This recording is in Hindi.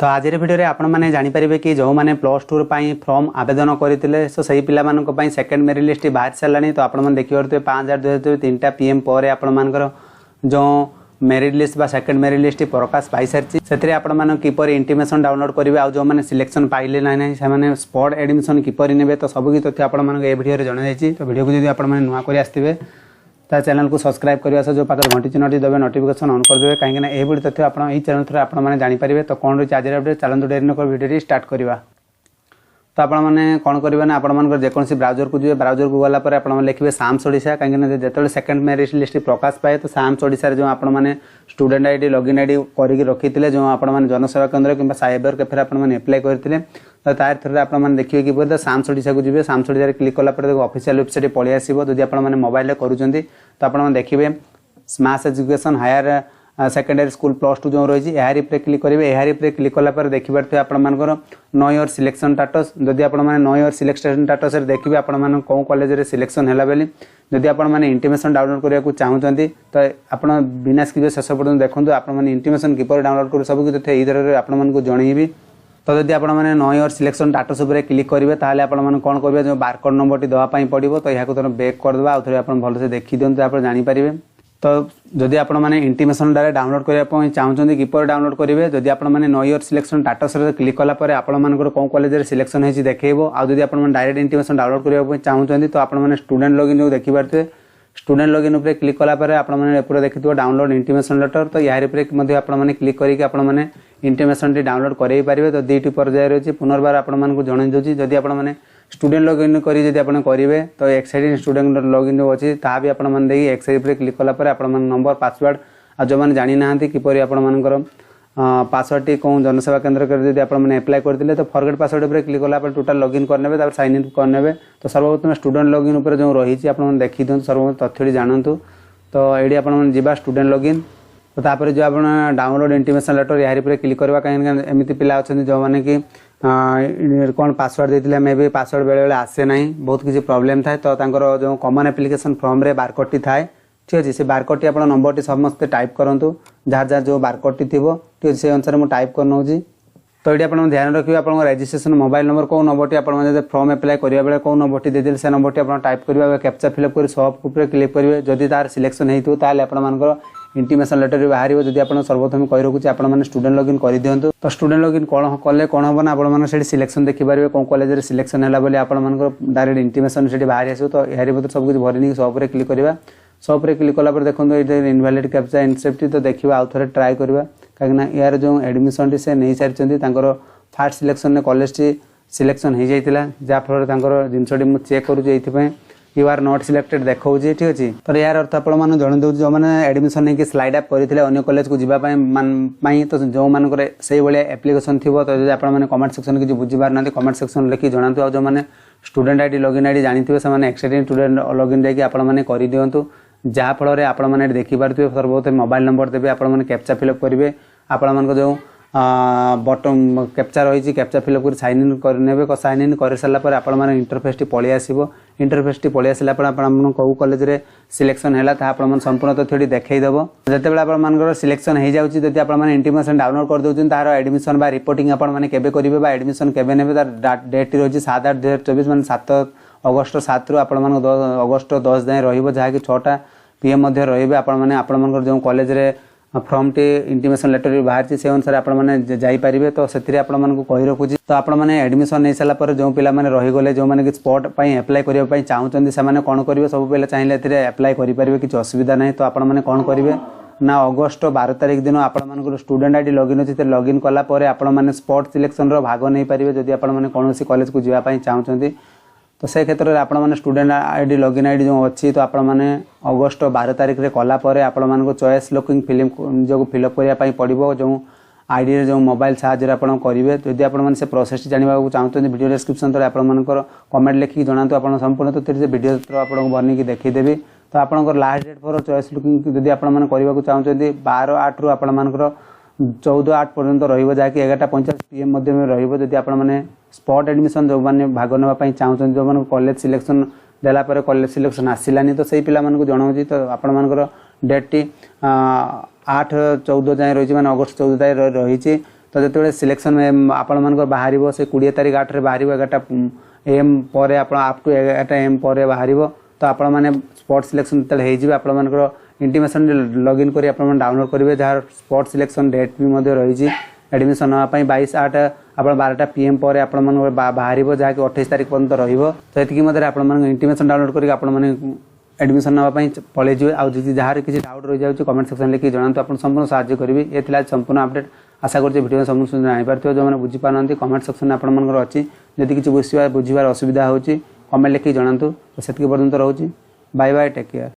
तो आज भिडियो आपण मैंने जानीपारे कि जो मैंने +2 फॉर्म आवेदन करते सो से पिला सेकेंड मेरिट लिस्ट बाहर सारा तो आपने देखिए 5/2023 3टा PM पर आपर जो मेरिट लिस्ट बा सेकेंड मेरिट लिस्ट प्रकाश पाई सारी से आपने किपर इंटीमेशन डाउनलोड करेंगे आ जो मैंने सिलेक्शन पाइले ना से स्पॉट एडमिशन किपर ने तो सबकि तथ्य आपको भिडियो जनाई तो भिडियो को जब आप नुआ कर आसवे तो चैनल को सब्सक्राइब करने जो पाखे घंटी चिन्हटी देवे नोटिफिकेशन ऑन करदे कहीं ये तथ्य आप चैनल थ्रू आपने जानीपारे तो कौन रही आज अपडेट चलते डेरी नक भिडियो स्टार्ट करवा। तो आपने कौन करेंगे ना आपंकर जेकोसी ब्राउजर को जी ब्राउजर को गलापर आप लिखे साम्स ओडिशा कहीं जो सेकेंड मेरिट लिस्ट प्रकाश पाए तो साम्स ओडिशा जो आपने स्टूडेंट आईडी लॉगिन आईडी करके रखी जो आपने जनसेवा केन्द्र कि साइबर कैफे आपने एप्लाई करते तो तार थ्रू आपने देखिए कि साम्स ओडिशा को जी साम्स ओडिशा क्लिक कलापर ऑफिशियल वेबसाइट पलि आसो जब आपने मोबाइल करुँच तो आपने देखिए smart education higher secondary school +2 जो रही है यार क्लिक करेंगे यार क्लिक कलापर देखिए आपर नो योर सिलेक्शन स्टाटस जदि आपने नो योर सिलेक्शन स्टाटस देखिए आपने कौन कॉलेज सिलेक्शन है बोली जदि आपने इंटीमेशन डाउनलोड करने को चाहते तो आप बिना स्किप शेष पर्यटन देखो आपने इंटीमेशन किपर डाउनलोड कर सब तथ्य यही आपको जनईबी। तो जब आपने नो योर सिलेक्शन स्टाटस उपर क्लिक करेंगे ताले आपने कौन करेंगे जो बारकोड नंबर टी देवाई पड़ो तो यहाँ थोड़ा बैक करदे आउ थे आप भलसे देखी दिखाते आप जानीपारे। तो जदि आपने इंटीमेशन डायरेक्ट डाउनलोड करने चाहते किपर डाउनलोड करेंगे जदि आपने know your selection status click कलापर आपर कौन कॉलेज सिलेक्शन होती देखो आदि आपने डायरेक्ट इंटीमेशन डाउनलोड करने चाहते तो आपने स्टूडेंट लॉगिन जो देखिपे स्टूडेंट लॉगिन उपर क्लिक कलापर आपने पूरा देखिए डाउनलोड इंटीमेशन लेटर तो यार आपने क्लिक करके आपने इंटीमेशन टी डाउनलोड करेंगे तो दुईटी पर्याय रही है पुनर्बार आपको जन दूसरी जदि आपने स्टूडेंट लॉगिन करेंगे तो एक्साइड स्टूडेंट लॉगिन जो अच्छी ता भी आपने एक्साइड क्लिक कलापर आप नंबर पासवर्ड आ जो मैंने जानी ना किपर आपर पासवर्ड टी कौन जनसेवा केन्द्र कर आपने एप्लाई करते तो फॉरगेट पासवर्ड पर क्लिक कलापर टोटाल लॉगिन करने साइन इन करने तो सर्वप्रथम स्टूडेंट लॉगिन उपर जो रही है आपने देखी दिखाते सर्वप्रथम तथ्यटी जानतु तो ये आपने जा स्टूडेंट लॉगिन तो तापर जो आप डाउनलोड इंटीमेशन लेटर यार क्लिक करवा कहीं एमती पिला अच्छा जो मैंने कि कौन पासवर्ड देते मे भी पासवर्ड बेले बेले आसे ना बहुत किसी प्रोब्लेम थाए तो जो कॉमन एप्लिकेशन फॉर्म रे बारकोड टी थाए ठीक अच्छे से बारकोड टी आप नंबर टी समस्ते टाइप करूँ जार जार जो बारकोड टी थी ठीक अच्छे से अनुसार मुझे टाइप कर नौजी। तो ये आप ध्यान रखिए आप रजिस्ट्रेशन मोबाइल नंबर कौ नंबर टी आप फॉर्म एप्लाई करने बेले कौ नंबर टी देते से नंबर टी आप टाइप करेंगे कैप्चा फिलअप कर सब ऊपर क्लिक करेंगे जदि तार सिलेक्शन होता ताल आपर इंटीमेशन लेटर बाहर जब आप सर्वप्रथम कही रखुच्छे आपने स्टूडेंट लॉगिन कर दिंतु तो स्टूडेंट लॉगिन कौन कले कौन हम ना आपने सिलेक्शन देखिपारे कौन कॉलेज सिलेक्शन है बोली आप डायरेक्ट इंटीमेशन से बाहर आसो तो यार भर सब कुछ भरी नहीं सब क्लिक करवा सब क्लिक कलापर देखो ये इनवैलिड कैप्चा इनसेप्टी तो देखा आउ थे ट्राए करवा कहीं यार जो एडमिशन टी से नहीं सारी फास्ट सिलेक्शन कॉलेज टी सिलेक्शन हो जाता जहाँफल जिनसटी मुझे चेक करुँच यू आर नॉट सिलेक्टेड देखा ठीक अच्छे तो यार अर्थ आप जन दूँ जो मैंने एडमिशन नहीं स्लाइड अप करते अन्य कॉलेज को जावाई तो जो मानक से भाया एप्लिकेशन थी तो जब आपने कमेंट सेक्शन किसी बुझीपार ना कमेंट सेक्शन लिखी जनातु आ जो मैंने स्टूडेंट आईडी लॉगिन आईडी जानी से एक्साइटेड स्टूडेंट लॉगिन जाकि आपने कर दिंतु जहाँफल आपने देखिपे सर्वप्रथम मोबाइल नंबर देते आपने कैप्चा फिलअप करेंगे आपण जो बटन कैप्चा रही कैप्चा फिलअप कर साइन इन करने साइन इन कर सारापर आप इंटरफेस टी पलि आसो इंटरफेस टी पलि आसापर कौ कॉलेज सिलेक्शन है आप संपूर्ण तथ्य देखईदेव जिते आप सिलेक्शन हो जाऊँगी जब आपने इंटीमेशन डाउनलोड कर दूसरी तार एडमिशन बा रिपोर्टिंग आपने करेंगे एडमिशन केवे ने डेट रही 7/8/2024 मैंने 7 अगस्ट 7 रु आप अगस्ट 10 जाए रही 6टा PM रे आपने जो कॉलेज फॉर्म टी इंटीमेशन लेटर बाहर से अनुसार आपने तो से कही रखुच्छी तो आपने एडमिशन नहीं सारापर जो पिला रहीगले जो मैंने स्पॉट एप्लाई करने चाहते से कौन करेंगे सब पिला चाहिए एप्लाई करेंगे किसी असुविधा ना तो आपने कौन करेंगे ना अगस्ट 12 तारिख दिन आप स्टूडेंट आईडी लॉगिन अच्छे लॉगिन कलापर आपने स्पॉट सिलेक्शन भाग नहीं पारे जब आपने कौन कॉलेज को जावाई चाहते तो से क्षेत्र में आपने स्टूडेंट आईडी लॉगिन आईडी जो अच्छी तो आपने अगस्ट 12 तारिख रे कलापर आपको चॉइस लुकिंग फिल्म जो फिलअप करने पड़ो जो आईडी जो मोबाइल साहाଯ୍य आप करेंगे जदि आपने से प्रोसेस जानवा चाहते वीडियो डिस्क्रिप्शन तले आपर कमेंट लिखिक जनातु आप संपूर्ण तथ्य वीडियो आपको बनईकि देखीदेवी तो आपंकर last date for choice locking जदि आपने करने चाहते 12/8 रु आपर 14/8 पर्यंत रही 11:45 PM रही आपने स्पॉट एडमिशन जो मैंने भाग नापी चाहते जो मैंने कॉलेज सिलेक्शन देलापर कॉलेज सिलेक्शन आसलानी तो से पिला जनाऊँगी तो आपण डेट टी 8/14 जाए रही मैंने अगस्ट 14 जाए रही तो जो सिलेक्शन आपण बाहर से 20 तारीख 8 बाहर 11 AM पर आप टू 11 AM पर बाहर तो आपण मैंने स्पॉट सिलेक्शन जो आप इंटीमेशन लॉगिन करी आपण डाउनलोड करेंगे जहाँ स्पॉट सिलेक्शन डेट भी रही एडमिशन नापी 22/8 आप 12टा PM पर आपण बाहर जहाँकि 28 तारीख पर्यंत रही इंटीमेशन डाउनलोड करके आपण एडमिशन नापी पलि जाए आउ जहाँ किसी डाउट रही जाए कमेंट सेक्शन लिखी जनातु आप संपूर्ण साहाଯ୍य करी ये संपूर्ण अपडेट आशा करते वीडियो संपूर्ण जापर जो मैंने बुझीपार कमेंट सेक्शन आपंकर अच्छी जदि किसी बुझार असुविधा हो कमेंट लिखी जनातु तो से पर्यंत रोचे बाय बाय टेक केयर।